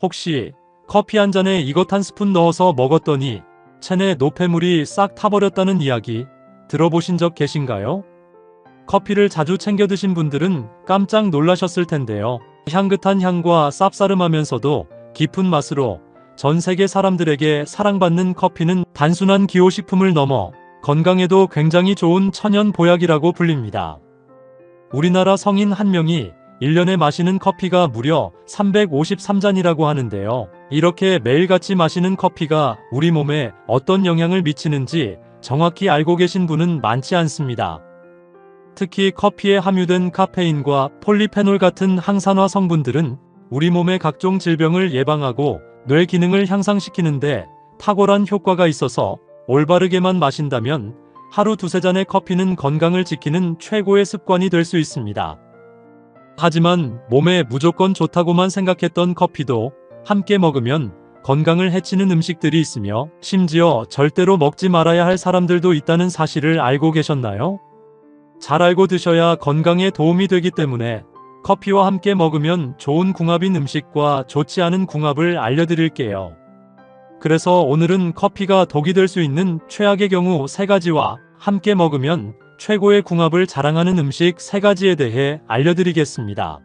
혹시 커피 한 잔에 이것 한 스푼 넣어서 먹었더니 체내 노폐물이 싹 타버렸다는 이야기 들어보신 적 계신가요? 커피를 자주 챙겨 드신 분들은 깜짝 놀라셨을 텐데요. 향긋한 향과 쌉싸름하면서도 깊은 맛으로 전 세계 사람들에게 사랑받는 커피는 단순한 기호식품을 넘어 건강에도 굉장히 좋은 천연 보약이라고 불립니다. 우리나라 성인 한 명이 1년에 마시는 커피가 무려 353잔이라고 하는데요. 이렇게 매일같이 마시는 커피가 우리 몸에 어떤 영향을 미치는지 정확히 알고 계신 분은 많지 않습니다. 특히 커피에 함유된 카페인과 폴리페놀 같은 항산화 성분들은 우리 몸의 각종 질병을 예방하고 뇌 기능을 향상시키는데 탁월한 효과가 있어서 올바르게만 마신다면 하루 두세 잔의 커피는 건강을 지키는 최고의 습관이 될 수 있습니다. 하지만 몸에 무조건 좋다고만 생각했던 커피도 함께 먹으면 건강을 해치는 음식들이 있으며 심지어 절대로 먹지 말아야 할 사람들도 있다는 사실을 알고 계셨나요? 잘 알고 드셔야 건강에 도움이 되기 때문에 커피와 함께 먹으면 좋은 궁합인 음식과 좋지 않은 궁합을 알려드릴게요. 그래서 오늘은 커피가 독이 될 수 있는 최악의 경우 3가지와 함께 먹으면 최고의 궁합을 자랑하는 음식 3가지에 대해 알려드리겠습니다.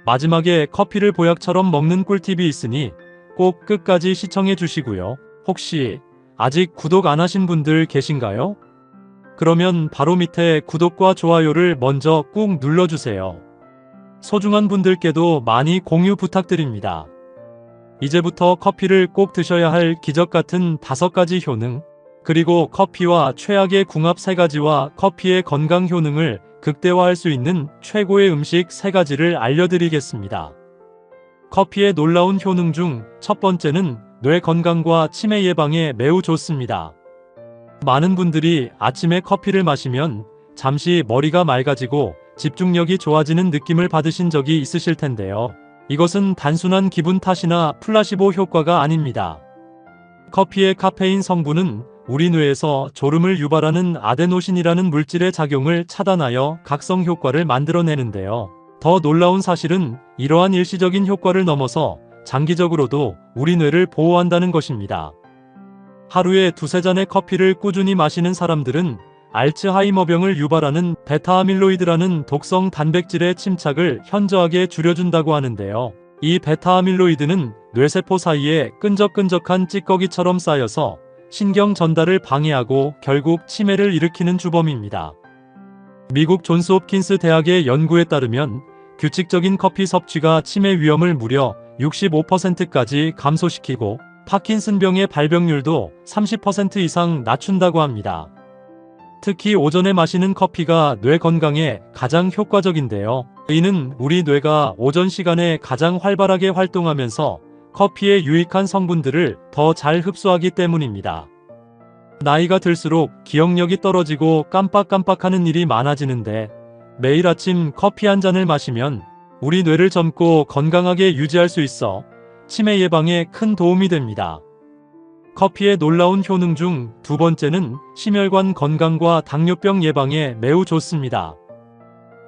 마지막에 커피를 보약처럼 먹는 꿀팁이 있으니 꼭 끝까지 시청해 주시고요. 혹시 아직 구독 안 하신 분들 계신가요? 그러면 바로 밑에 구독과 좋아요를 먼저 꾹 눌러주세요. 소중한 분들께도 많이 공유 부탁드립니다. 이제부터 커피를 꼭 드셔야 할 기적 같은 5가지 효능, 그리고 커피와 최악의 궁합 3가지와 커피의 건강 효능을 극대화할 수 있는 최고의 음식 3가지를 알려드리겠습니다. 커피의 놀라운 효능 중 첫 번째는 뇌 건강과 치매 예방에 매우 좋습니다. 많은 분들이 아침에 커피를 마시면 잠시 머리가 맑아지고 집중력이 좋아지는 느낌을 받으신 적이 있으실 텐데요. 이것은 단순한 기분 탓이나 플라시보 효과가 아닙니다. 커피의 카페인 성분은 우리 뇌에서 졸음을 유발하는 아데노신이라는 물질의 작용을 차단하여 각성 효과를 만들어내는데요. 더 놀라운 사실은 이러한 일시적인 효과를 넘어서 장기적으로도 우리 뇌를 보호한다는 것입니다. 하루에 두세 잔의 커피를 꾸준히 마시는 사람들은 알츠하이머병을 유발하는 베타아밀로이드라는 독성 단백질의 침착을 현저하게 줄여준다고 하는데요. 이 베타아밀로이드는 뇌세포 사이에 끈적끈적한 찌꺼기처럼 쌓여서 신경 전달을 방해하고 결국 치매를 일으키는 주범입니다. 미국 존스 홉킨스 대학의 연구에 따르면 규칙적인 커피 섭취가 치매 위험을 무려 65%까지 감소시키고 파킨슨병의 발병률도 30% 이상 낮춘다고 합니다. 특히 오전에 마시는 커피가 뇌 건강에 가장 효과적인데요. 이는 우리 뇌가 오전 시간에 가장 활발하게 활동하면서 커피의 유익한 성분들을 더 잘 흡수하기 때문입니다. 나이가 들수록 기억력이 떨어지고 깜빡깜빡하는 일이 많아지는데 매일 아침 커피 한 잔을 마시면 우리 뇌를 젊고 건강하게 유지할 수 있어 치매 예방에 큰 도움이 됩니다. 커피의 놀라운 효능 중 2번째는 심혈관 건강과 당뇨병 예방에 매우 좋습니다.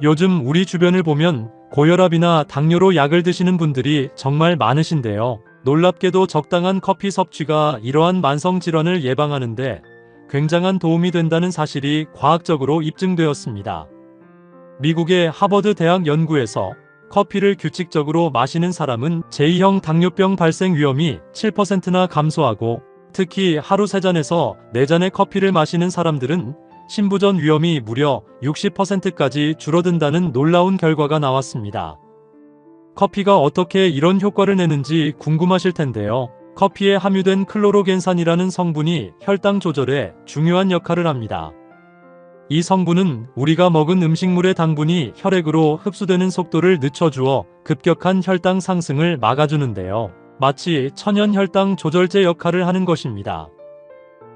요즘 우리 주변을 보면 고혈압이나 당뇨로 약을 드시는 분들이 정말 많으신데요. 놀랍게도 적당한 커피 섭취가 이러한 만성 질환을 예방하는데 굉장한 도움이 된다는 사실이 과학적으로 입증되었습니다. 미국의 하버드 대학 연구에서 커피를 규칙적으로 마시는 사람은 제2형 당뇨병 발생 위험이 7%나 감소하고 특히 하루 3잔에서 4잔의 커피를 마시는 사람들은 신부전 위험이 무려 60%까지 줄어든다는 놀라운 결과가 나왔습니다. 커피가 어떻게 이런 효과를 내는지 궁금하실 텐데요. 커피에 함유된 클로로겐산이라는 성분이 혈당 조절에 중요한 역할을 합니다. 이 성분은 우리가 먹은 음식물의 당분이 혈액으로 흡수되는 속도를 늦춰주어 급격한 혈당 상승을 막아주는데요. 마치 천연 혈당 조절제 역할을 하는 것입니다.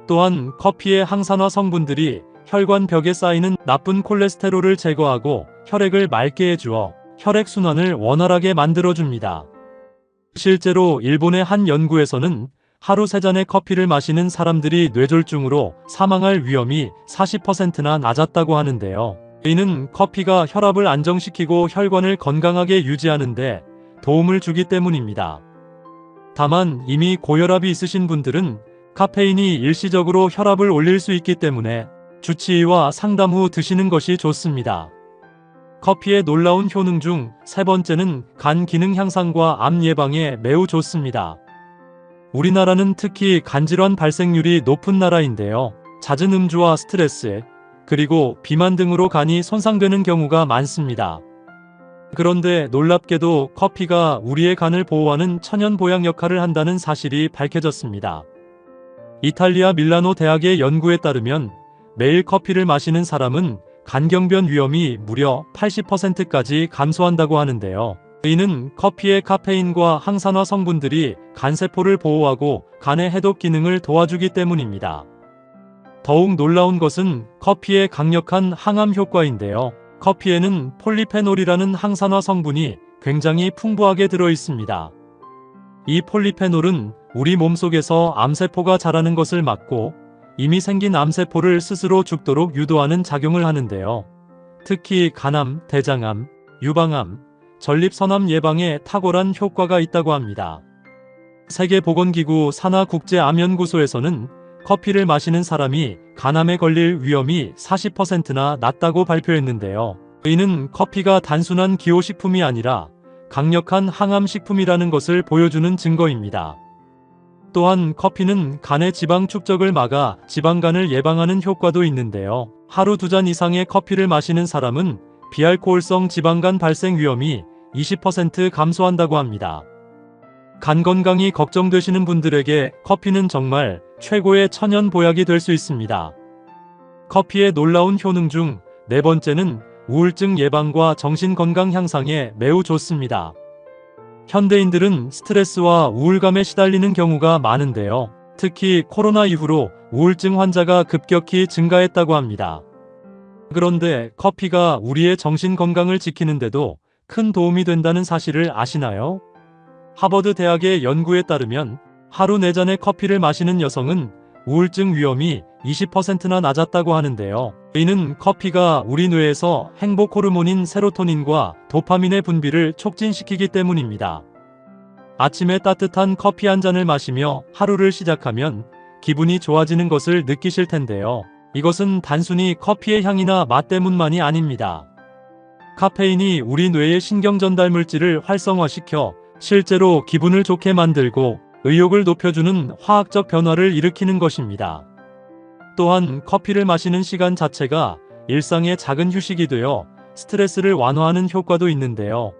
또한 커피의 항산화 성분들이 혈관벽에 쌓이는 나쁜 콜레스테롤을 제거하고 혈액을 맑게 해주어 혈액순환을 원활하게 만들어줍니다. 실제로 일본의 한 연구에서는 하루 3잔의 커피를 마시는 사람들이 뇌졸중으로 사망할 위험이 40%나 낮았다고 하는데요. 이는 커피가 혈압을 안정시키고 혈관을 건강하게 유지하는 데 도움을 주기 때문입니다. 다만 이미 고혈압이 있으신 분들은 카페인이 일시적으로 혈압을 올릴 수 있기 때문에 주치의와 상담 후 드시는 것이 좋습니다. 커피의 놀라운 효능 중 세 번째는 간 기능 향상과 암 예방에 매우 좋습니다. 우리나라는 특히 간질환 발생률이 높은 나라인데요. 잦은 음주와 스트레스, 그리고 비만 등으로 간이 손상되는 경우가 많습니다. 그런데 놀랍게도 커피가 우리의 간을 보호하는 천연 보약 역할을 한다는 사실이 밝혀졌습니다. 이탈리아 밀라노 대학의 연구에 따르면 매일 커피를 마시는 사람은 간경변 위험이 무려 80%까지 감소한다고 하는데요. 이는 커피의 카페인과 항산화 성분들이 간세포를 보호하고 간의 해독 기능을 도와주기 때문입니다. 더욱 놀라운 것은 커피의 강력한 항암 효과인데요. 커피에는 폴리페놀이라는 항산화 성분이 굉장히 풍부하게 들어 있습니다. 이 폴리페놀은 우리 몸속에서 암세포가 자라는 것을 막고 이미 생긴 암세포를 스스로 죽도록 유도하는 작용을 하는데요. 특히 간암, 대장암, 유방암, 전립선암 예방에 탁월한 효과가 있다고 합니다. 세계보건기구 산하국제암연구소에서는 커피를 마시는 사람이 간암에 걸릴 위험이 40%나 낮다고 발표했는데요. 이는 커피가 단순한 기호식품이 아니라 강력한 항암식품이라는 것을 보여주는 증거입니다. 또한 커피는 간의 지방 축적을 막아 지방간을 예방하는 효과도 있는데요. 하루 2잔 이상의 커피를 마시는 사람은 비알코올성 지방간 발생 위험이 20% 감소한다고 합니다. 간 건강이 걱정되시는 분들에게 커피는 정말 최고의 천연 보약이 될 수 있습니다. 커피의 놀라운 효능 중 네 번째는 우울증 예방과 정신건강 향상에 매우 좋습니다. 현대인들은 스트레스와 우울감에 시달리는 경우가 많은데요. 특히 코로나 이후로 우울증 환자가 급격히 증가했다고 합니다. 그런데 커피가 우리의 정신건강을 지키는데도 큰 도움이 된다는 사실을 아시나요? 하버드 대학의 연구에 따르면 하루 4잔의 커피를 마시는 여성은 우울증 위험이 20%나 낮았다고 하는데요. 이는 커피가 우리 뇌에서 행복 호르몬인 세로토닌과 도파민의 분비를 촉진시키기 때문입니다. 아침에 따뜻한 커피 한 잔을 마시며 하루를 시작하면 기분이 좋아지는 것을 느끼실 텐데요. 이것은 단순히 커피의 향이나 맛 때문만이 아닙니다. 카페인이 우리 뇌의 신경 전달 물질을 활성화시켜 실제로 기분을 좋게 만들고 의욕을 높여주는 화학적 변화를 일으키는 것입니다. 또한 커피를 마시는 시간 자체가 일상의 작은 휴식이 되어 스트레스를 완화하는 효과도 있는데요.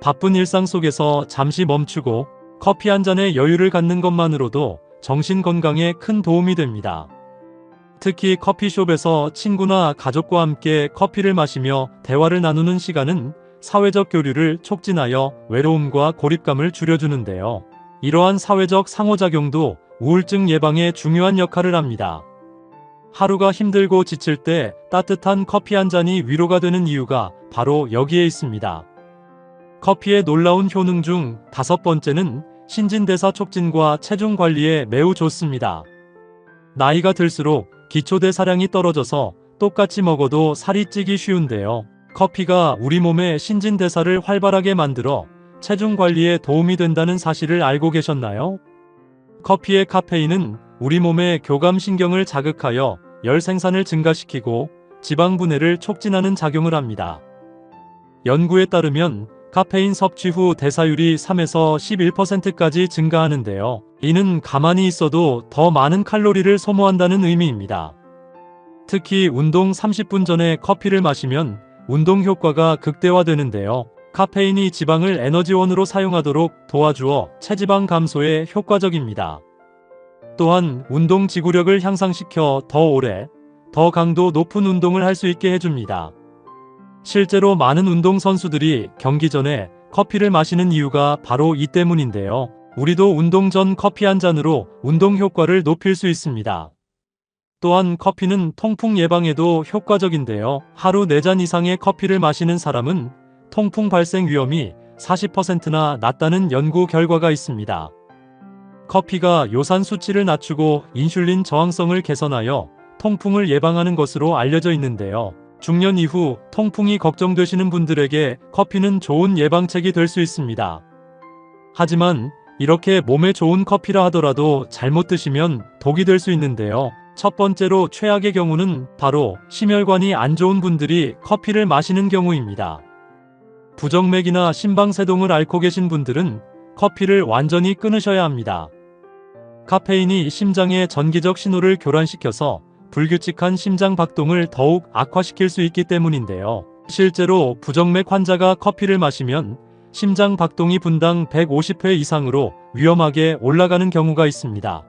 바쁜 일상 속에서 잠시 멈추고 커피 한 잔의 여유를 갖는 것만으로도 정신 건강에 큰 도움이 됩니다. 특히 커피숍에서 친구나 가족과 함께 커피를 마시며 대화를 나누는 시간은 사회적 교류를 촉진하여 외로움과 고립감을 줄여주는데요. 이러한 사회적 상호작용도 우울증 예방에 중요한 역할을 합니다. 하루가 힘들고 지칠 때 따뜻한 커피 한 잔이 위로가 되는 이유가 바로 여기에 있습니다. 커피의 놀라운 효능 중 5번째는 신진대사 촉진과 체중 관리에 매우 좋습니다. 나이가 들수록 기초대사량이 떨어져서 똑같이 먹어도 살이 찌기 쉬운데요. 커피가 우리 몸의 신진대사를 활발하게 만들어 체중 관리에 도움이 된다는 사실을 알고 계셨나요? 커피의 카페인은 우리 몸의 교감신경을 자극하여 열 생산을 증가시키고 지방 분해를 촉진하는 작용을 합니다. 연구에 따르면 카페인 섭취 후 대사율이 3에서 11%까지 증가하는데요. 이는 가만히 있어도 더 많은 칼로리를 소모한다는 의미입니다. 특히 운동 30분 전에 커피를 마시면 운동 효과가 극대화되는데요. 카페인이 지방을 에너지원으로 사용하도록 도와주어 체지방 감소에 효과적입니다. 또한 운동 지구력을 향상시켜 더 오래, 더 강도 높은 운동을 할 수 있게 해줍니다. 실제로 많은 운동선수들이 경기 전에 커피를 마시는 이유가 바로 이 때문인데요. 우리도 운동 전 커피 한 잔으로 운동 효과를 높일 수 있습니다. 또한 커피는 통풍 예방에도 효과적인데요. 하루 4잔 이상의 커피를 마시는 사람은 통풍 발생 위험이 40%나 낮다는 연구 결과가 있습니다. 커피가 요산 수치를 낮추고 인슐린 저항성을 개선하여 통풍을 예방하는 것으로 알려져 있는데요. 중년 이후 통풍이 걱정되시는 분들에게 커피는 좋은 예방책이 될 수 있습니다. 하지만 이렇게 몸에 좋은 커피라 하더라도 잘못 드시면 독이 될 수 있는데요. 첫 번째로 최악의 경우는 바로 심혈관이 안 좋은 분들이 커피를 마시는 경우입니다. 부정맥이나 심방세동을 앓고 계신 분들은 커피를 완전히 끊으셔야 합니다. 카페인이 심장의 전기적 신호를 교란시켜서 불규칙한 심장 박동을 더욱 악화시킬 수 있기 때문인데요. 실제로 부정맥 환자가 커피를 마시면 심장 박동이 분당 150회 이상으로 위험하게 올라가는 경우가 있습니다.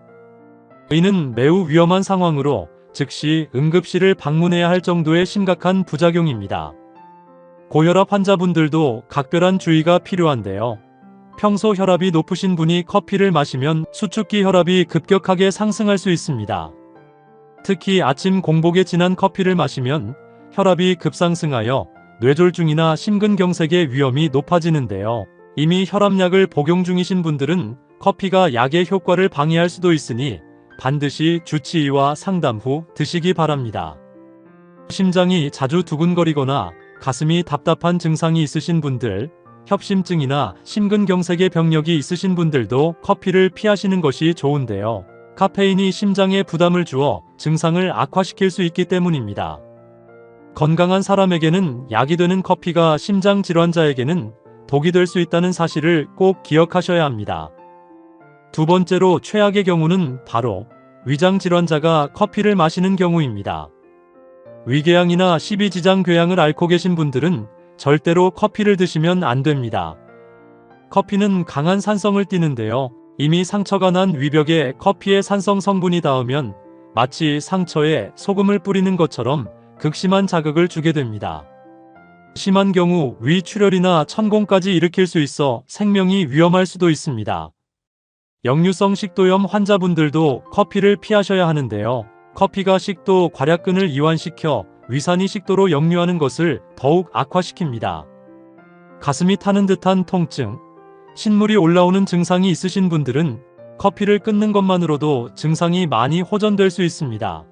이는 매우 위험한 상황으로 즉시 응급실을 방문해야 할 정도의 심각한 부작용입니다. 고혈압 환자분들도 각별한 주의가 필요한데요. 평소 혈압이 높으신 분이 커피를 마시면 수축기 혈압이 급격하게 상승할 수 있습니다. 특히 아침 공복에 진한 커피를 마시면 혈압이 급상승하여 뇌졸중이나 심근경색의 위험이 높아지는데요. 이미 혈압약을 복용 중이신 분들은 커피가 약의 효과를 방해할 수도 있으니 반드시 주치의와 상담 후 드시기 바랍니다. 심장이 자주 두근거리거나 가슴이 답답한 증상이 있으신 분들, 협심증이나 심근경색의 병력이 있으신 분들도 커피를 피하시는 것이 좋은데요. 카페인이 심장에 부담을 주어 증상을 악화시킬 수 있기 때문입니다. 건강한 사람에게는 약이 되는 커피가 심장 질환자에게는 독이 될 수 있다는 사실을 꼭 기억하셔야 합니다. 두 번째로 최악의 경우는 바로 위장 질환자가 커피를 마시는 경우입니다. 위궤양이나 십이지장궤양을 앓고 계신 분들은 절대로 커피를 드시면 안 됩니다. 커피는 강한 산성을 띠는데요. 이미 상처가 난 위벽에 커피의 산성 성분이 닿으면 마치 상처에 소금을 뿌리는 것처럼 극심한 자극을 주게 됩니다. 심한 경우 위출혈이나 천공까지 일으킬 수 있어 생명이 위험할 수도 있습니다. 역류성 식도염 환자분들도 커피를 피하셔야 하는데요. 커피가 식도 괄약근을 이완시켜 위산이 식도로 역류하는 것을 더욱 악화시킵니다. 가슴이 타는 듯한 통증, 신물이 올라오는 증상이 있으신 분들은 커피를 끊는 것만으로도 증상이 많이 호전될 수 있습니다.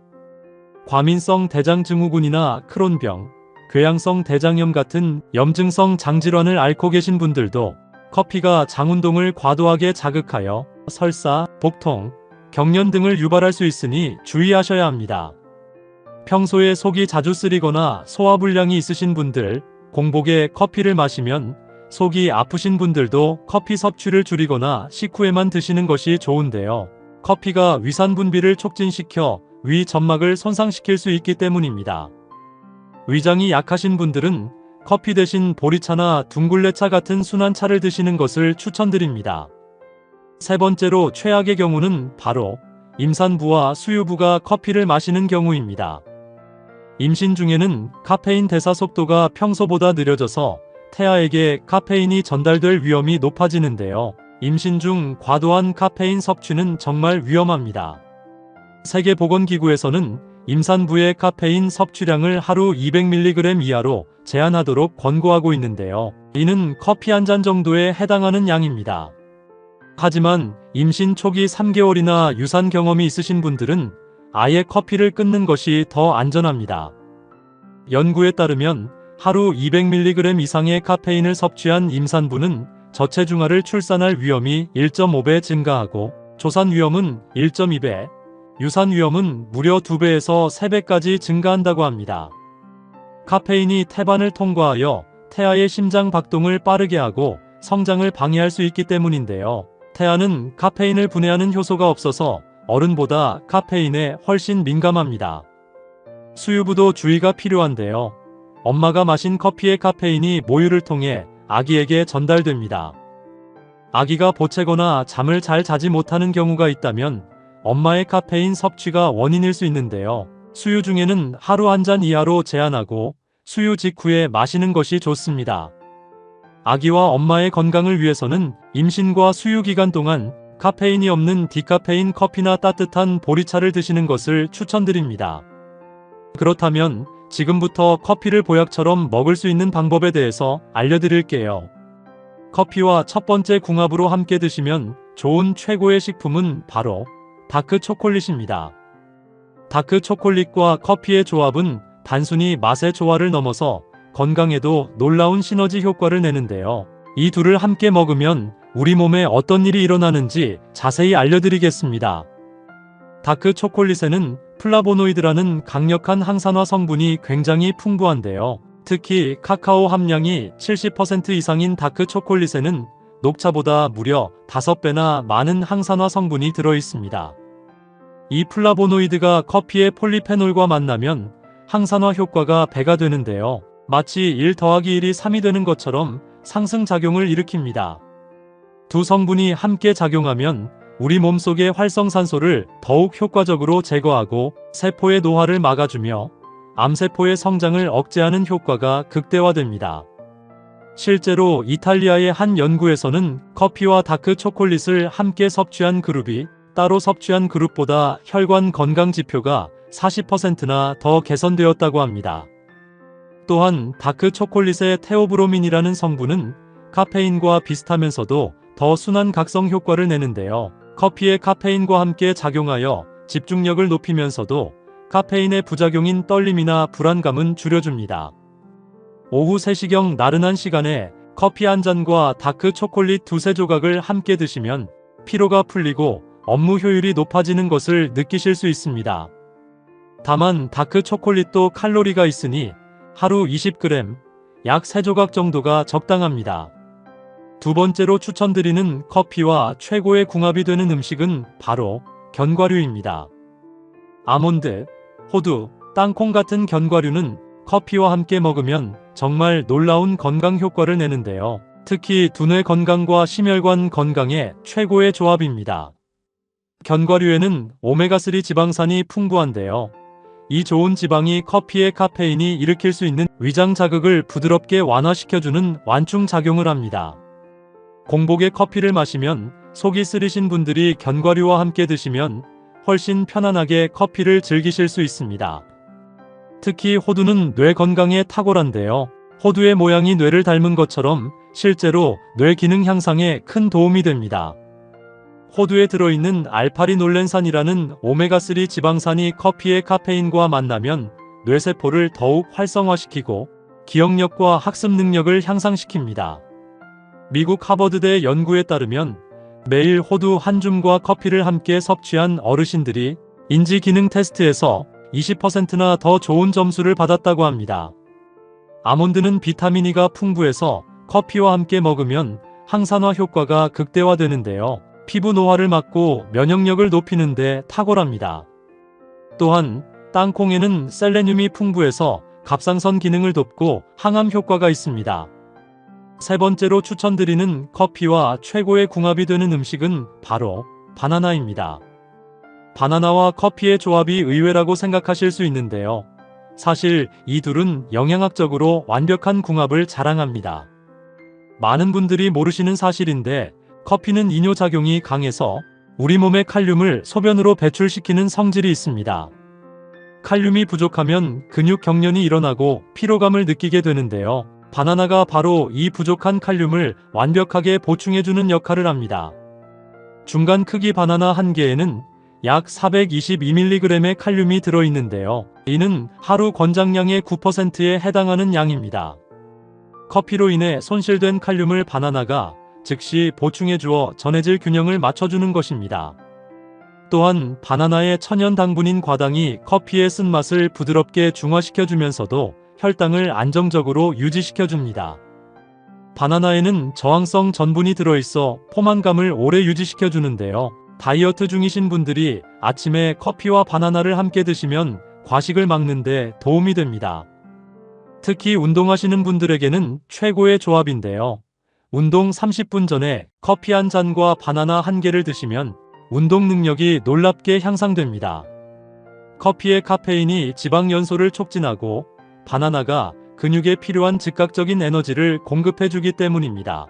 과민성 대장증후군이나 크론병, 궤양성 대장염 같은 염증성 장질환을 앓고 계신 분들도 커피가 장운동을 과도하게 자극하여 설사, 복통, 경련 등을 유발할 수 있으니 주의하셔야 합니다. 평소에 속이 자주 쓰리거나 소화불량이 있으신 분들, 공복에 커피를 마시면 속이 아프신 분들도 커피 섭취를 줄이거나 식후에만 드시는 것이 좋은데요. 커피가 위산 분비를 촉진시켜 위 점막을 손상시킬 수 있기 때문입니다. 위장이 약하신 분들은 커피 대신 보리차나 둥글레차 같은 순한 차를 드시는 것을 추천드립니다. 세 번째로 최악의 경우는 바로 임산부와 수유부가 커피를 마시는 경우입니다. 임신 중에는 카페인 대사 속도가 평소보다 느려져서 태아에게 카페인이 전달될 위험이 높아지는데요. 임신 중 과도한 카페인 섭취는 정말 위험합니다. 세계보건기구에서는 임산부의 카페인 섭취량을 하루 200mg 이하로 제한하도록 권고하고 있는데요. 이는 커피 한 잔 정도에 해당하는 양입니다. 하지만 임신 초기 3개월이나 유산 경험이 있으신 분들은 아예 커피를 끊는 것이 더 안전합니다. 연구에 따르면 하루 200mg 이상의 카페인을 섭취한 임산부는 저체중아를 출산할 위험이 1.5배 증가하고 조산 위험은 1.2배, 유산 위험은 무려 2배에서 3배까지 증가한다고 합니다. 카페인이 태반을 통과하여 태아의 심장 박동을 빠르게 하고 성장을 방해할 수 있기 때문인데요. 태아는 카페인을 분해하는 효소가 없어서 어른보다 카페인에 훨씬 민감합니다. 수유부도 주의가 필요한데요. 엄마가 마신 커피의 카페인이 모유를 통해 아기에게 전달됩니다. 아기가 보채거나 잠을 잘 자지 못하는 경우가 있다면 엄마의 카페인 섭취가 원인일 수 있는데요. 수유 중에는 하루 한 잔 이하로 제한하고 수유 직후에 마시는 것이 좋습니다. 아기와 엄마의 건강을 위해서는 임신과 수유 기간 동안 카페인이 없는 디카페인 커피나 따뜻한 보리차를 드시는 것을 추천드립니다. 그렇다면 지금부터 커피를 보약처럼 먹을 수 있는 방법에 대해서 알려드릴게요. 커피와 첫 번째 궁합으로 함께 드시면 좋은 최고의 식품은 바로 다크 초콜릿입니다. 다크 초콜릿과 커피의 조합은 단순히 맛의 조화를 넘어서 건강에도 놀라운 시너지 효과를 내는데요. 이 둘을 함께 먹으면 우리 몸에 어떤 일이 일어나는지 자세히 알려드리겠습니다. 다크 초콜릿에는 플라보노이드라는 강력한 항산화 성분이 굉장히 풍부한데요. 특히 카카오 함량이 70% 이상인 다크 초콜릿에는 녹차보다 무려 5배나 많은 항산화 성분이 들어있습니다. 이 플라보노이드가 커피의 폴리페놀과 만나면 항산화 효과가 배가 되는데요. 마치 1 더하기 1이 3이 되는 것처럼 상승작용을 일으킵니다. 두 성분이 함께 작용하면 우리 몸속의 활성산소를 더욱 효과적으로 제거하고 세포의 노화를 막아주며 암세포의 성장을 억제하는 효과가 극대화됩니다. 실제로 이탈리아의 한 연구에서는 커피와 다크 초콜릿을 함께 섭취한 그룹이 따로 섭취한 그룹보다 혈관 건강 지표가 40%나 더 개선되었다고 합니다. 또한 다크 초콜릿의 테오브로민이라는 성분은 카페인과 비슷하면서도 더 순한 각성 효과를 내는데요. 커피의 카페인과 함께 작용하여 집중력을 높이면서도 카페인의 부작용인 떨림이나 불안감은 줄여줍니다. 오후 3시경 나른한 시간에 커피 한 잔과 다크 초콜릿 2~3조각을 함께 드시면 피로가 풀리고 업무 효율이 높아지는 것을 느끼실 수 있습니다. 다만 다크 초콜릿도 칼로리가 있으니 하루 20g, 약 3조각 정도가 적당합니다. 두 번째로 추천드리는 커피와 최고의 궁합이 되는 음식은 바로 견과류입니다. 아몬드, 호두, 땅콩 같은 견과류는 커피와 함께 먹으면 정말 놀라운 건강 효과를 내는데요. 특히 두뇌 건강과 심혈관 건강에 최고의 조합입니다. 견과류에는 오메가3 지방산이 풍부한데요. 이 좋은 지방이 커피의 카페인이 일으킬 수 있는 위장 자극을 부드럽게 완화시켜주는 완충 작용을 합니다. 공복에 커피를 마시면 속이 쓰리신 분들이 견과류와 함께 드시면 훨씬 편안하게 커피를 즐기실 수 있습니다. 특히 호두는 뇌 건강에 탁월한데요. 호두의 모양이 뇌를 닮은 것처럼 실제로 뇌 기능 향상에 큰 도움이 됩니다. 호두에 들어있는 알파리놀렌산이라는 오메가3 지방산이 커피의 카페인과 만나면 뇌세포를 더욱 활성화시키고 기억력과 학습 능력을 향상시킵니다. 미국 하버드대 연구에 따르면 매일 호두 한 줌과 커피를 함께 섭취한 어르신들이 인지 기능 테스트에서 20%나 더 좋은 점수를 받았다고 합니다. 아몬드는 비타민 E가 풍부해서 커피와 함께 먹으면 항산화 효과가 극대화되는데요. 피부 노화를 막고 면역력을 높이는 데 탁월합니다. 또한 땅콩에는 셀레늄이 풍부해서 갑상선 기능을 돕고 항암 효과가 있습니다. 세 번째로 추천드리는 커피와 최고의 궁합이 되는 음식은 바로 바나나입니다. 바나나와 커피의 조합이 의외라고 생각하실 수 있는데요. 사실 이 둘은 영양학적으로 완벽한 궁합을 자랑합니다. 많은 분들이 모르시는 사실인데 커피는 이뇨작용이 강해서 우리 몸의 칼륨을 소변으로 배출시키는 성질이 있습니다. 칼륨이 부족하면 근육 경련이 일어나고 피로감을 느끼게 되는데요. 바나나가 바로 이 부족한 칼륨을 완벽하게 보충해주는 역할을 합니다. 중간 크기 바나나 한 개에는 약 422mg의 칼륨이 들어있는데요. 이는 하루 권장량의 9%에 해당하는 양입니다. 커피로 인해 손실된 칼륨을 바나나가 즉시 보충해주어 전해질 균형을 맞춰주는 것입니다. 또한 바나나의 천연 당분인 과당이 커피의 쓴맛을 부드럽게 중화시켜주면서도 혈당을 안정적으로 유지시켜줍니다. 바나나에는 저항성 전분이 들어있어 포만감을 오래 유지시켜주는데요. 다이어트 중이신 분들이 아침에 커피와 바나나를 함께 드시면 과식을 막는 데 도움이 됩니다. 특히 운동하시는 분들에게는 최고의 조합인데요. 운동 30분 전에 커피 한 잔과 바나나 한 개를 드시면 운동 능력이 놀랍게 향상됩니다. 커피의 카페인이 지방 연소를 촉진하고 바나나가 근육에 필요한 즉각적인 에너지를 공급해주기 때문입니다.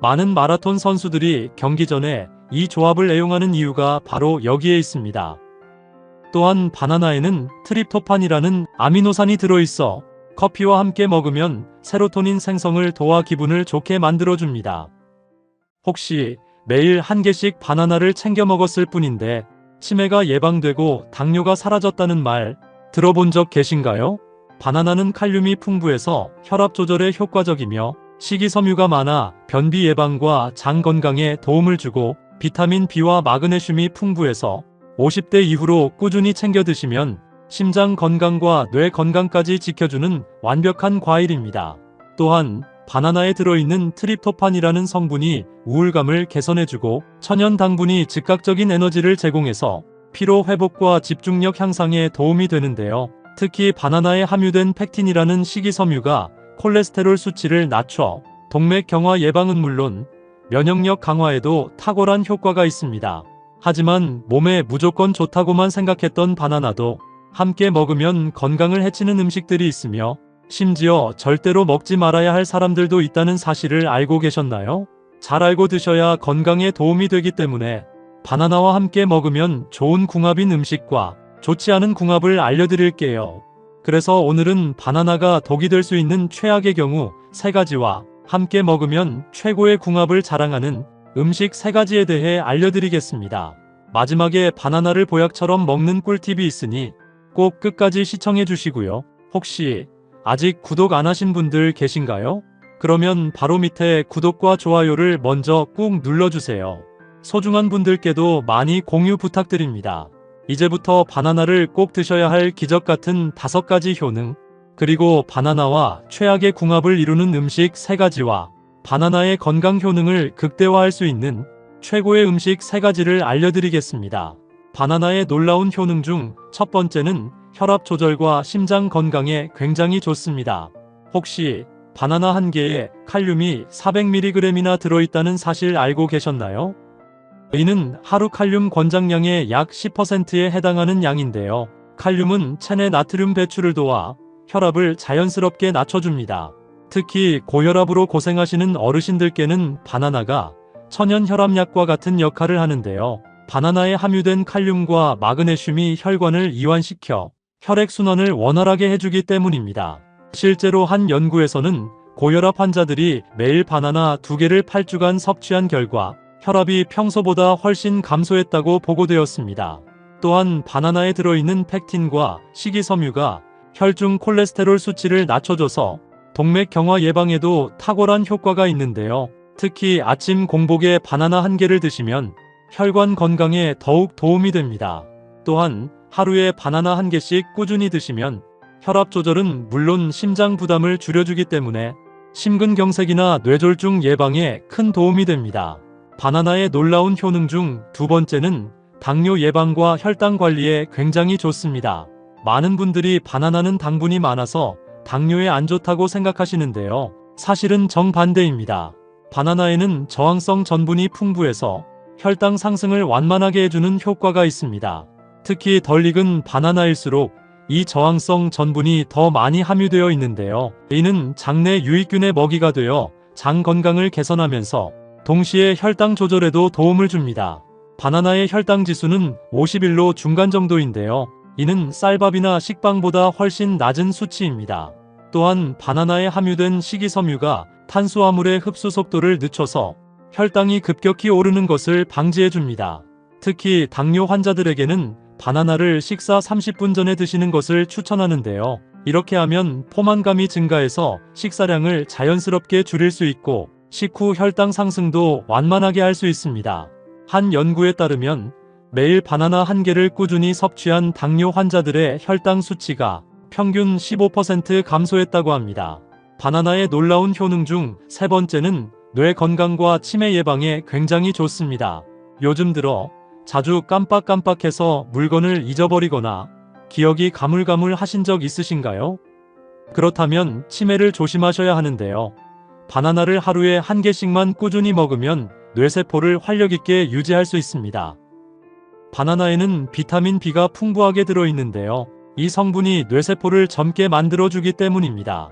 많은 마라톤 선수들이 경기 전에 이 조합을 애용하는 이유가 바로 여기에 있습니다. 또한 바나나에는 트립토판이라는 아미노산이 들어있어 커피와 함께 먹으면 세로토닌 생성을 도와 기분을 좋게 만들어줍니다. 혹시 매일 한 개씩 바나나를 챙겨 먹었을 뿐인데 치매가 예방되고 당뇨가 사라졌다는 말 들어본 적 계신가요? 바나나는 칼륨이 풍부해서 혈압 조절에 효과적이며 식이섬유가 많아 변비 예방과 장 건강에 도움을 주고 비타민 B와 마그네슘이 풍부해서 50대 이후로 꾸준히 챙겨 드시면 심장 건강과 뇌 건강까지 지켜주는 완벽한 과일입니다. 또한 바나나에 들어있는 트립토판이라는 성분이 우울감을 개선해주고 천연 당분이 즉각적인 에너지를 제공해서 피로 회복과 집중력 향상에 도움이 되는데요. 특히 바나나에 함유된 팩틴이라는 식이섬유가 콜레스테롤 수치를 낮춰 동맥 경화 예방은 물론 면역력 강화에도 탁월한 효과가 있습니다. 하지만 몸에 무조건 좋다고만 생각했던 바나나도 함께 먹으면 건강을 해치는 음식들이 있으며 심지어 절대로 먹지 말아야 할 사람들도 있다는 사실을 알고 계셨나요? 잘 알고 드셔야 건강에 도움이 되기 때문에 바나나와 함께 먹으면 좋은 궁합인 음식과 좋지 않은 궁합을 알려드릴게요. 그래서 오늘은 바나나가 독이 될 수 있는 최악의 경우 3가지와 함께 먹으면 최고의 궁합을 자랑하는 음식 3가지에 대해 알려드리겠습니다. 마지막에 바나나를 보약처럼 먹는 꿀팁이 있으니 꼭 끝까지 시청해 주시고요. 혹시 아직 구독 안 하신 분들 계신가요? 그러면 바로 밑에 구독과 좋아요를 먼저 꾹 눌러주세요. 소중한 분들께도 많이 공유 부탁드립니다. 이제부터 바나나를 꼭 드셔야 할 기적 같은 5가지 효능, 그리고 바나나와 최악의 궁합을 이루는 음식 3가지와 바나나의 건강 효능을 극대화할 수 있는 최고의 음식 3가지를 알려드리겠습니다. 바나나의 놀라운 효능 중 첫 번째는 혈압 조절과 심장 건강에 굉장히 좋습니다. 혹시 바나나 한 개에 칼륨이 400mg이나 들어있다는 사실 알고 계셨나요? 이는 하루 칼륨 권장량의 약 10%에 해당하는 양인데요. 칼륨은 체내 나트륨 배출을 도와 혈압을 자연스럽게 낮춰줍니다. 특히 고혈압으로 고생하시는 어르신들께는 바나나가 천연 혈압약과 같은 역할을 하는데요. 바나나에 함유된 칼륨과 마그네슘이 혈관을 이완시켜 혈액순환을 원활하게 해주기 때문입니다. 실제로 한 연구에서는 고혈압 환자들이 매일 바나나 2개를 8주간 섭취한 결과 혈압이 평소보다 훨씬 감소했다고 보고되었습니다. 또한 바나나에 들어있는 팩틴과 식이섬유가 혈중 콜레스테롤 수치를 낮춰줘서 동맥 경화 예방에도 탁월한 효과가 있는데요. 특히 아침 공복에 바나나 1개를 드시면 혈관 건강에 더욱 도움이 됩니다. 또한 하루에 바나나 1개씩 꾸준히 드시면 혈압 조절은 물론 심장 부담을 줄여주기 때문에 심근경색이나 뇌졸중 예방에 큰 도움이 됩니다. 바나나의 놀라운 효능 중 2번째는 당뇨 예방과 혈당 관리에 굉장히 좋습니다. 많은 분들이 바나나는 당분이 많아서 당뇨에 안 좋다고 생각하시는데요. 사실은 정반대입니다. 바나나에는 저항성 전분이 풍부해서 혈당 상승을 완만하게 해주는 효과가 있습니다. 특히 덜 익은 바나나일수록 이 저항성 전분이 더 많이 함유되어 있는데요. 이는 장내 유익균의 먹이가 되어 장 건강을 개선하면서 동시에 혈당 조절에도 도움을 줍니다. 바나나의 혈당 지수는 51로 중간 정도인데요. 이는 쌀밥이나 식빵보다 훨씬 낮은 수치입니다. 또한 바나나에 함유된 식이섬유가 탄수화물의 흡수 속도를 늦춰서 혈당이 급격히 오르는 것을 방지해줍니다. 특히 당뇨 환자들에게는 바나나를 식사 30분 전에 드시는 것을 추천하는데요. 이렇게 하면 포만감이 증가해서 식사량을 자연스럽게 줄일 수 있고 식후 혈당 상승도 완만하게 할 수 있습니다. 한 연구에 따르면 매일 바나나 1개를 꾸준히 섭취한 당뇨 환자들의 혈당 수치가 평균 15% 감소했다고 합니다. 바나나의 놀라운 효능 중 3번째는 뇌 건강과 치매 예방에 굉장히 좋습니다. 요즘 들어 자주 깜빡깜빡해서 물건을 잊어버리거나 기억이 가물가물 하신 적 있으신가요? 그렇다면 치매를 조심하셔야 하는데요. 바나나를 하루에 1개씩만 꾸준히 먹으면 뇌세포를 활력 있게 유지할 수 있습니다. 바나나에는 비타민 B가 풍부하게 들어있는데요. 이 성분이 뇌세포를 젊게 만들어주기 때문입니다.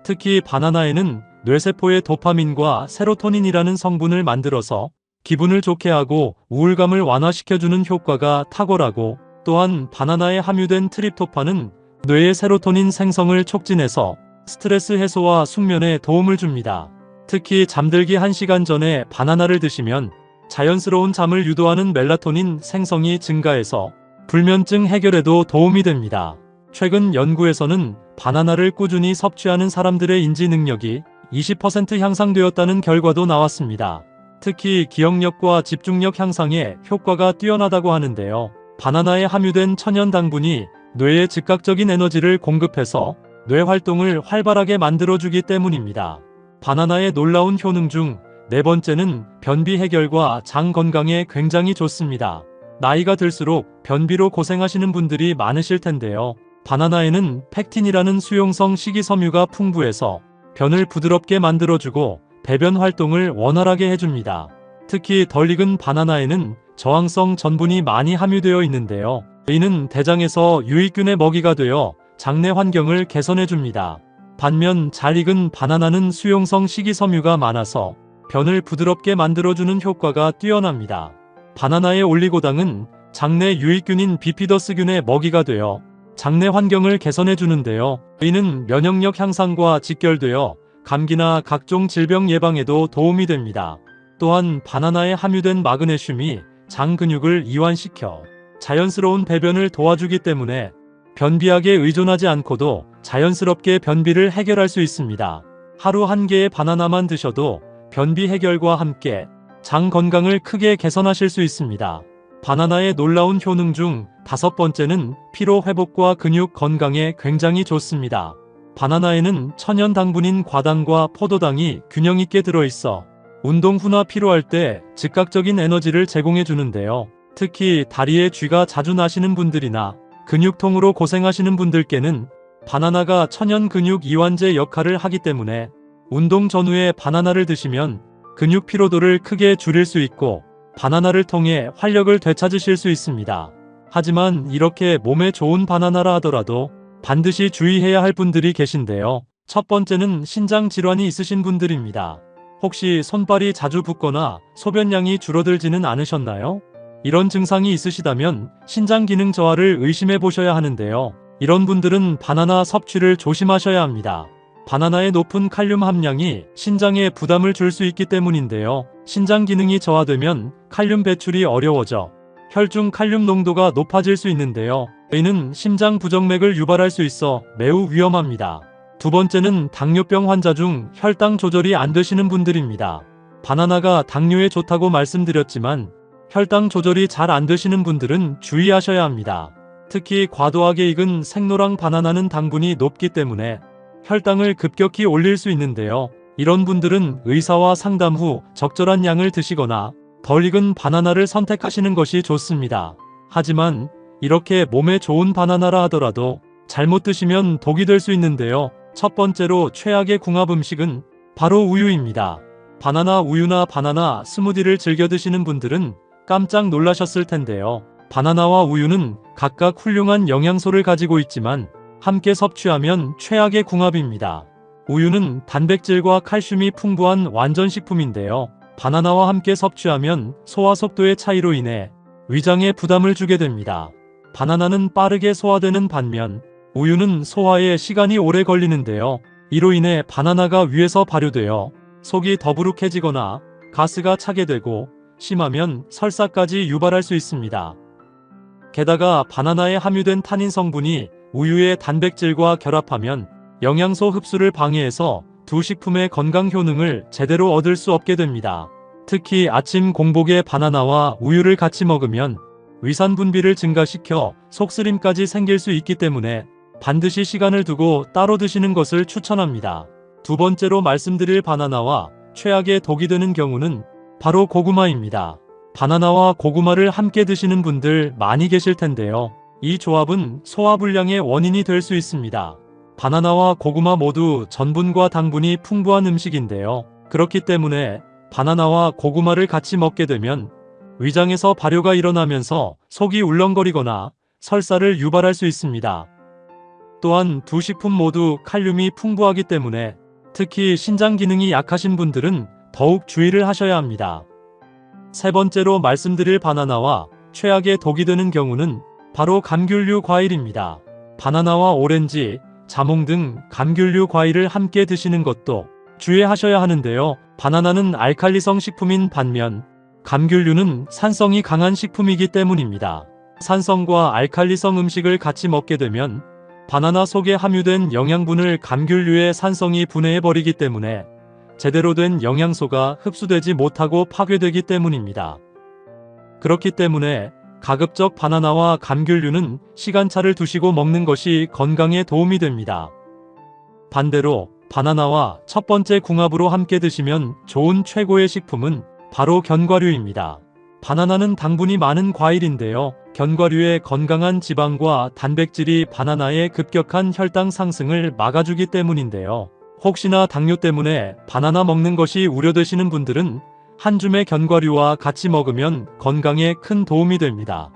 특히 바나나에는 뇌세포의 도파민과 세로토닌이라는 성분을 만들어서 기분을 좋게 하고 우울감을 완화시켜주는 효과가 탁월하고, 또한 바나나에 함유된 트립토판은 뇌의 세로토닌 생성을 촉진해서 스트레스 해소와 숙면에 도움을 줍니다. 특히 잠들기 1시간 전에 바나나를 드시면 자연스러운 잠을 유도하는 멜라토닌 생성이 증가해서 불면증 해결에도 도움이 됩니다. 최근 연구에서는 바나나를 꾸준히 섭취하는 사람들의 인지 능력이 20% 향상되었다는 결과도 나왔습니다. 특히 기억력과 집중력 향상에 효과가 뛰어나다고 하는데요. 바나나에 함유된 천연 당분이 뇌에 즉각적인 에너지를 공급해서 뇌 활동을 활발하게 만들어주기 때문입니다. 바나나의 놀라운 효능 중 네 번째는 변비 해결과 장 건강에 굉장히 좋습니다. 나이가 들수록 변비로 고생하시는 분들이 많으실 텐데요. 바나나에는 팩틴이라는 수용성 식이섬유가 풍부해서 변을 부드럽게 만들어주고 배변 활동을 원활하게 해줍니다. 특히 덜 익은 바나나에는 저항성 전분이 많이 함유되어 있는데요. 이는 대장에서 유익균의 먹이가 되어 장내 환경을 개선해줍니다. 반면 잘 익은 바나나는 수용성 식이섬유가 많아서 변을 부드럽게 만들어주는 효과가 뛰어납니다. 바나나의 올리고당은 장내 유익균인 비피더스균의 먹이가 되어 장내 환경을 개선해주는데요. 이는 면역력 향상과 직결되어 감기나 각종 질병 예방에도 도움이 됩니다. 또한 바나나에 함유된 마그네슘이 장 근육을 이완시켜 자연스러운 배변을 도와주기 때문에 변비약에 의존하지 않고도 자연스럽게 변비를 해결할 수 있습니다. 하루 한 개의 바나나만 드셔도 변비 해결과 함께 장 건강을 크게 개선하실 수 있습니다. 바나나의 놀라운 효능 중 다섯 번째는 피로 회복과 근육 건강에 굉장히 좋습니다. 바나나에는 천연 당분인 과당과 포도당이 균형 있게 들어있어 운동 후나 피로할 때 즉각적인 에너지를 제공해 주는데요. 특히 다리에 쥐가 자주 나시는 분들이나 근육통으로 고생하시는 분들께는 바나나가 천연 근육 이완제 역할을 하기 때문에 운동 전후에 바나나를 드시면 근육 피로도를 크게 줄일 수 있고 바나나를 통해 활력을 되찾으실 수 있습니다. 하지만 이렇게 몸에 좋은 바나나라 하더라도 반드시 주의해야 할 분들이 계신데요. 첫 번째는 신장 질환이 있으신 분들입니다. 혹시 손발이 자주 붓거나 소변량이 줄어들지는 않으셨나요? 이런 증상이 있으시다면 신장 기능 저하를 의심해 보셔야 하는데요. 이런 분들은 바나나 섭취를 조심하셔야 합니다. 바나나의 높은 칼륨 함량이 신장에 부담을 줄 수 있기 때문인데요. 신장 기능이 저하되면 칼륨 배출이 어려워져 혈중 칼륨 농도가 높아질 수 있는데요. 이는 심장 부정맥을 유발할 수 있어 매우 위험합니다. 두 번째는 당뇨병 환자 중 혈당 조절이 안 되시는 분들입니다. 바나나가 당뇨에 좋다고 말씀드렸지만 혈당 조절이 잘 안 되시는 분들은 주의하셔야 합니다. 특히 과도하게 익은 생노랑 바나나는 당분이 높기 때문에 혈당을 급격히 올릴 수 있는데요. 이런 분들은 의사와 상담 후 적절한 양을 드시거나 덜 익은 바나나를 선택하시는 것이 좋습니다. 하지만 이렇게 몸에 좋은 바나나라 하더라도 잘못 드시면 독이 될 수 있는데요. 첫 번째로 최악의 궁합 음식은 바로 우유입니다. 바나나 우유나 바나나 스무디를 즐겨 드시는 분들은 깜짝 놀라셨을 텐데요. 바나나와 우유는 각각 훌륭한 영양소를 가지고 있지만 함께 섭취하면 최악의 궁합입니다. 우유는 단백질과 칼슘이 풍부한 완전식품인데요. 바나나와 함께 섭취하면 소화 속도의 차이로 인해 위장에 부담을 주게 됩니다. 바나나는 빠르게 소화되는 반면 우유는 소화에 시간이 오래 걸리는데요. 이로 인해 바나나가 위에서 발효되어 속이 더부룩해지거나 가스가 차게 되고 심하면 설사까지 유발할 수 있습니다. 게다가 바나나에 함유된 타닌 성분이 우유의 단백질과 결합하면 영양소 흡수를 방해해서 두 식품의 건강 효능을 제대로 얻을 수 없게 됩니다. 특히 아침 공복에 바나나와 우유를 같이 먹으면 위산 분비를 증가시켜 속쓰림까지 생길 수 있기 때문에 반드시 시간을 두고 따로 드시는 것을 추천합니다. 두 번째로 말씀드릴 바나나와 최악의 독이 되는 경우는 바로 고구마입니다. 바나나와 고구마를 함께 드시는 분들 많이 계실 텐데요. 이 조합은 소화불량의 원인이 될 수 있습니다. 바나나와 고구마 모두 전분과 당분이 풍부한 음식인데요. 그렇기 때문에 바나나와 고구마를 같이 먹게 되면 위장에서 발효가 일어나면서 속이 울렁거리거나 설사를 유발할 수 있습니다. 또한 두 식품 모두 칼륨이 풍부하기 때문에 특히 신장 기능이 약하신 분들은 더욱 주의를 하셔야 합니다. 세 번째로 말씀드릴 바나나와 최악의 독이 되는 경우는 바로 감귤류 과일입니다. 바나나와 오렌지, 자몽 등 감귤류 과일을 함께 드시는 것도 주의하셔야 하는데요. 바나나는 알칼리성 식품인 반면 감귤류는 산성이 강한 식품이기 때문입니다. 산성과 알칼리성 음식을 같이 먹게 되면 바나나 속에 함유된 영양분을 감귤류의 산성이 분해해버리기 때문에 제대로 된 영양소가 흡수되지 못하고 파괴되기 때문입니다. 그렇기 때문에 가급적 바나나와 감귤류는 시간차를 두시고 먹는 것이 건강에 도움이 됩니다. 반대로 바나나와 첫 번째 궁합으로 함께 드시면 좋은 최고의 식품은 바로 견과류입니다. 바나나는 당분이 많은 과일인데요. 견과류의 건강한 지방과 단백질이 바나나의 급격한 혈당 상승을 막아주기 때문인데요. 혹시나 당뇨 때문에 바나나 먹는 것이 우려되시는 분들은 한 줌의 견과류와 같이 먹으면 건강에 큰 도움이 됩니다.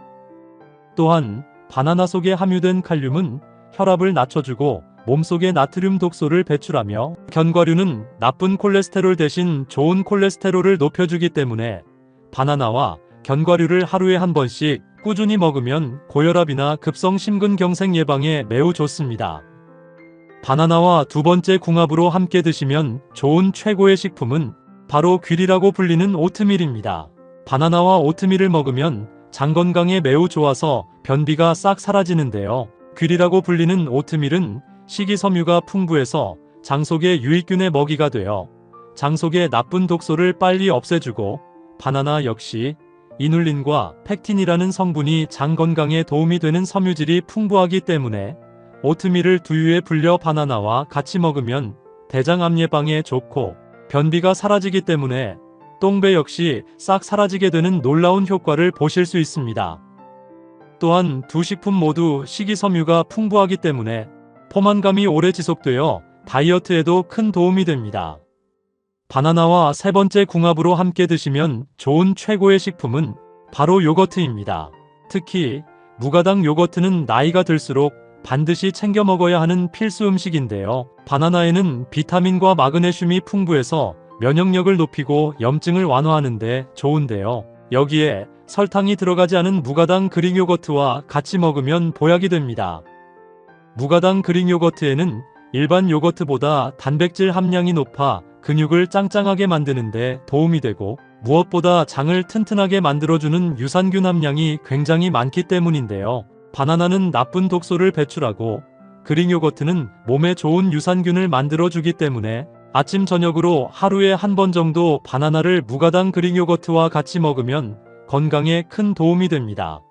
또한 바나나 속에 함유된 칼륨은 혈압을 낮춰주고 몸속의 나트륨 독소를 배출하며 견과류는 나쁜 콜레스테롤 대신 좋은 콜레스테롤을 높여주기 때문에 바나나와 견과류를 하루에 한 번씩 꾸준히 먹으면 고혈압이나 급성 심근경색 예방에 매우 좋습니다. 바나나와 두 번째 궁합으로 함께 드시면 좋은 최고의 식품은 바로 귀리라고 불리는 오트밀입니다. 바나나와 오트밀을 먹으면 장 건강에 매우 좋아서 변비가 싹 사라지는데요. 귀리라고 불리는 오트밀은 식이섬유가 풍부해서 장 속의 유익균의 먹이가 되어 장 속의 나쁜 독소를 빨리 없애주고, 바나나 역시 이눌린과 팩틴이라는 성분이 장 건강에 도움이 되는 섬유질이 풍부하기 때문에 오트밀을 두유에 불려 바나나와 같이 먹으면 대장암 예방에 좋고 변비가 사라지기 때문에 똥배 역시 싹 사라지게 되는 놀라운 효과를 보실 수 있습니다. 또한 두 식품 모두 식이섬유가 풍부하기 때문에 포만감이 오래 지속되어 다이어트에도 큰 도움이 됩니다. 바나나와 세 번째 궁합으로 함께 드시면 좋은 최고의 식품은 바로 요거트입니다. 특히 무가당 요거트는 나이가 들수록 반드시 챙겨 먹어야 하는 필수 음식인데요. 바나나에는 비타민과 마그네슘이 풍부해서 면역력을 높이고 염증을 완화하는 데 좋은데요. 여기에 설탕이 들어가지 않은 무가당 그릭 요거트와 같이 먹으면 보약이 됩니다. 무가당 그릭 요거트에는 일반 요거트보다 단백질 함량이 높아 근육을 짱짱하게 만드는 데 도움이 되고, 무엇보다 장을 튼튼하게 만들어주는 유산균 함량이 굉장히 많기 때문인데요. 바나나는 나쁜 독소를 배출하고 그릭 요거트는 몸에 좋은 유산균을 만들어주기 때문에 아침 저녁으로 하루에 한 번 정도 바나나를 무가당 그릭 요거트와 같이 먹으면 건강에 큰 도움이 됩니다.